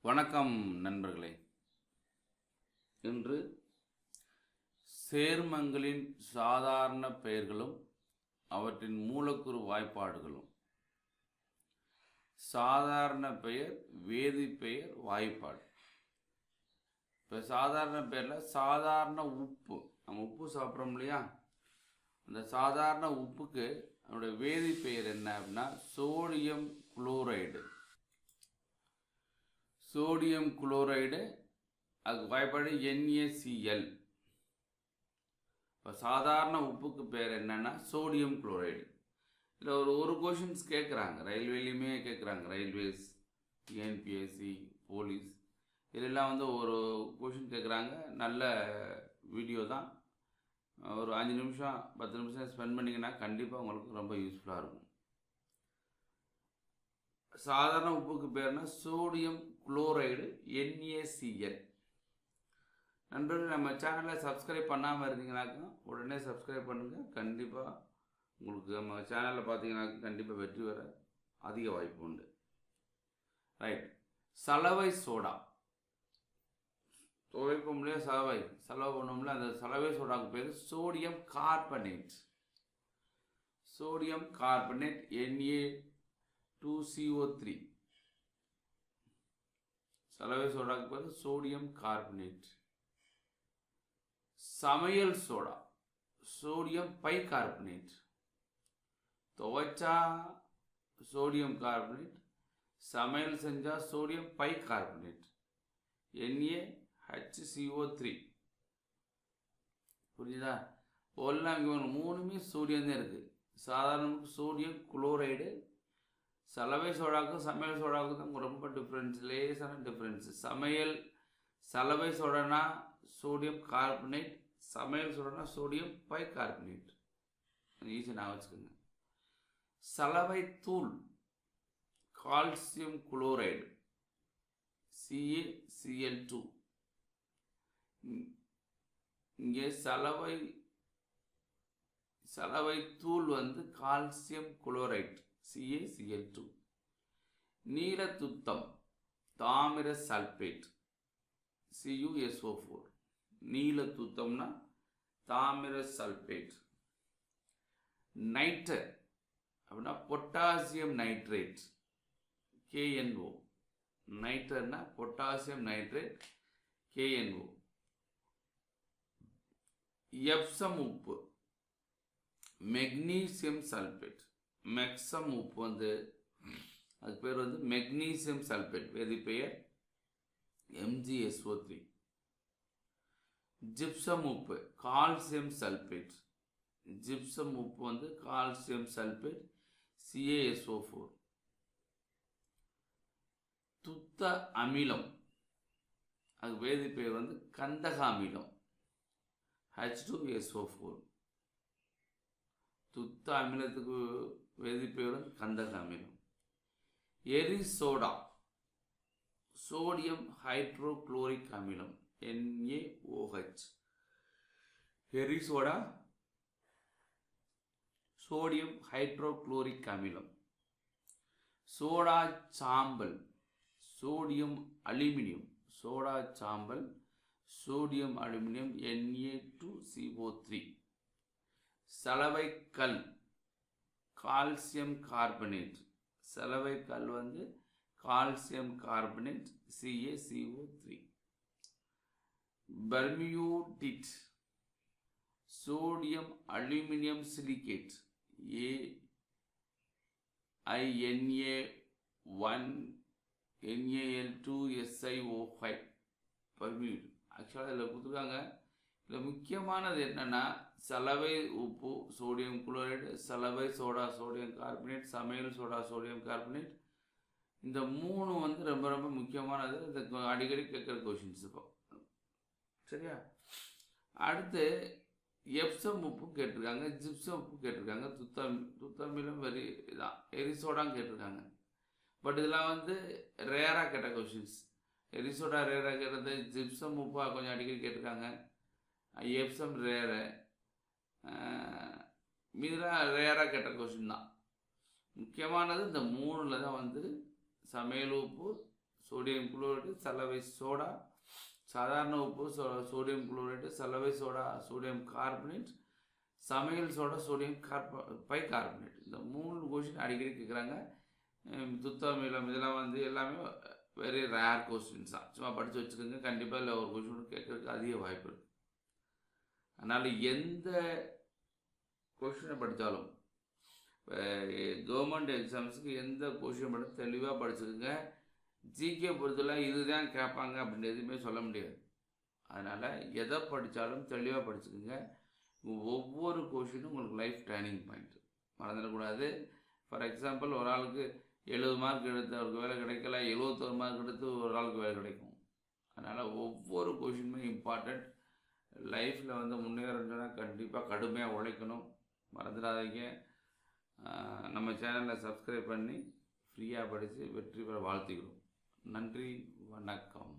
வணக்கம் நண்பர்களே. இன்று சேர்மங்களின் சாதாரண பெயர்களும் அவற்றின் மூலக்கூறு வாய்ப்பாடுகளும். சாதாரண பெயர், வேதிப்பெயர், வாய்ப்பாடு. இப்போ சாதாரண பெயரில் சாதாரண உப்பு, நம்ம உப்பு சாப்பிட்றோம் இல்லையா, அந்த சாதாரண உப்புக்கு அதனுடைய வேதிப்பெயர் என்ன அப்படின்னா சோடியம் குளோரைடு. சோடியம் குளோரைடு, அதுக்கு வாய்ப்பாடு NaCl. இப்போ சாதாரண உப்புக்கு பேர் என்னன்னா சோடியம் குளோரைடு. இதில் ஒரு கொஷின்ஸ் கேட்குறாங்க, ரயில்வேலையுமே கேட்குறாங்க, ரயில்வேஸ், TNPSC, போலீஸ், இதெல்லாம் ஒரு கொஷின் கேட்குறாங்க. நல்ல வீடியோ தான், ஒரு 5 நிமிஷம் 10 நிமிஷம் ஸ்பெண்ட் பண்ணிங்கன்னா கண்டிப்பாக உங்களுக்கு ரொம்ப யூஸ்ஃபுல்லாக இருக்கும். சாதாரண உப்புக்கு பேர்னா சோடியம் குளோரைடு NaCl. நண்பர்கள், நம்ம சேனலை சப்ஸ்கிரைப் பண்ணாமல் இருந்தீங்கன்னாக்கா உடனே சப்ஸ்கிரைப் பண்ணுங்கள். கண்டிப்பாக உங்களுக்கு நம்ம சேனலில் பார்த்தீங்கன்னாக்கா கண்டிப்பாக வெற்றி வர அதிக வாய்ப்பு உண்டு. ரைட். சலவை சோடா துவைப்போம் இல்லையா, சலவை பண்ணுவோம்ல, அந்த சலவை சோடாவுக்கு பேர் sodium carbonate. Sodium carbonate Na2CO3. சலவை சோடாக்கு பேர் சோடியம் கார்பனேட். சமையல் சோடா சோடியம் பைகார்பனேட். துவைச்சா சோடியம் கார்பனேட், சமையல் செஞ்சா சோடியம் பைகார்பனேட், NaHCO3. புரியுதா? எல்லாம் இங்கே மூணுமே சோடியம் தான் இருக்குது. சாதாரண சோடியம் குளோரைடு, சலவை சோடாவுக்கும் சமையல் சோடாவுக்கும் தான் ரொம்ப டிஃப்ரென்ஸ், லேசான டிஃப்ரென்ஸ். சலவை சோடானா சோடியம் கார்பனேட், சமையல் சோடானா சோடியம் பைகார்பனேட். ஈஸியாக நான் வச்சுக்கோங்க. சலவை தூள் கால்சியம் குளோரைடு CaCl2. இங்கே சலவை தூள் கால்சியம் குளோரைட் CaCl2. நீலத்துத்தம் தாமிர சல்பேட் CuSO4. நீலத்துத்தம்னா தாமிர சல்பேட். நைட்ரேட் அப்படின்னா பொட்டாசியம் நைட்ரேட் KNO. நைட்ரேட்னா பொட்டாசியம் நைட்ரேட் KNO. எப்சம் உப்பு மெக்னீசியம் சல்பேட். மெக்சம் உப்பு அது பேர் மெக்னீசியம் சல்பேட், வேதிப்பெயர் MgSO3. ஜிப்சம் உப்பு கால்சியம் சல்பேட். ஜிப்சம் உப்பு கால்சியம் சல்பேட் CaSO4. துத்த அமிலம், அது வேதிப்பெயர் கந்தக அமிலம் H2SO4. துத்த அமிலத்துக்கு வேதிப்பெயர் கந்தக அமிலம். எரிசோடா சோடியம் ஹைட்ரோகுளோரிக் அமிலம் NaOH. எரிசோடா சோடியம் ஹைட்ரோகுளோரிக் அமிலம். சோடா சாம்பல் சோடியம் அலுமினியம். சோடா சாம்பல் சோடியம் அலுமினியம் Na2CO3. சலவை கல் கால்சியம் கார்பனேட். சலவை கல் calcium carbonate CaCO3. Permutit sodium aluminium silicate AiNa1 NaL2SiO5. Permutit. ஆக்சுவலாக இதில் கொடுத்துருக்காங்க. இதில் முக்கியமானது என்னென்னா சலவை உப்பு சோடியம் குளோரைடு, சலவை சோடா சோடியம் கார்பனேட், சமையல் சோடா சோடியம் கார்பனேட். இந்த மூணு ரொம்ப ரொம்ப முக்கியமானது. இந்த அடிக்கடி கேட்குற கொஷின்ஸ். இப்போ சரியா? அடுத்து எப்சம் உப்பு கேட்டிருக்காங்க, ஜிப்சம் உப்பு கேட்டிருக்காங்க, துத்தமிலம் வெரி இதான் எரிசோடான்னு கேட்டிருக்காங்க. பட் இதெல்லாம் ரேராக கேட்ட கொஷின்ஸ். எரிசோடா ரேராக கேட்டது, ஜிப்சம் உப்பா கொஞ்சம் அடிக்கடி கேட்டிருக்காங்க, எப்சம் ரேரு, மீதெல்லாம் ரேராக கேட்ட கொஷின் தான். முக்கியமானது இந்த மூணில் தான் சமையல் உப்பு, சோடியம் குளோரைடு, சலவை சோடா, சாதாரண உப்பு, சோடியம் குளோரைடு, சலவை சோடா, சோடியம் கார்பனேட், சமையல் சோடா, சோடியம் பைகார்பனேட். இந்த 3 கொஷின் அடிக்கடி கேட்குறாங்க. துத்தமிலம் இதெல்லாம் வந்து எல்லாமே வெரி ரேர் கொஸ்டின்ஸ் தான். சும்மா படித்து வச்சுக்கோங்க. கண்டிப்பாக இல்லை ஒரு கொஷின் கேட்கறதுக்கு அதிக வாய்ப்பு இருக்குது. அதனால் எந்த கொஷினை படித்தாலும் இப்போ கவர்மெண்ட் எக்ஸாம்ஸுக்கு எந்த கொஷின் படித்து தெளிவாக படிச்சுக்கோங்க. ஜிகே பொறுத்தல இதுதான் கேட்பாங்க அப்படின்னு எதுவுமே சொல்ல முடியாது. அதனால் எதை படித்தாலும் தெளிவாக படிச்சுக்கோங்க. ஒவ்வொரு கொஷினும் உங்களுக்கு லைஃப் டேர்னிங் பாயிண்ட், மறந்துடக்கூடாது. ஃபார் எக்ஸாம்பிள், ஒரு ஆளுக்கு 70 மார்க் எடுத்து அவருக்கு வேலை கிடைக்கல, 71 மார்க் எடுத்து ஒரு ஆளுக்கு வேலை கிடைக்கும். அதனால் ஒவ்வொரு கொஷினுமே இம்பார்ட்டண்ட். லைஃப்பில் வந்து முன்னேறணுன்னா கண்டிப்பாக கடுமையாக உழைக்கணும், மறந்துடாதீங்க. நம்ம சேனலை சப்ஸ்கிரைப் பண்ணி ஃப்ரீயாக படித்து வெற்றி பெற வாழ்த்துக்கிறோம். நன்றி, வணக்கம்.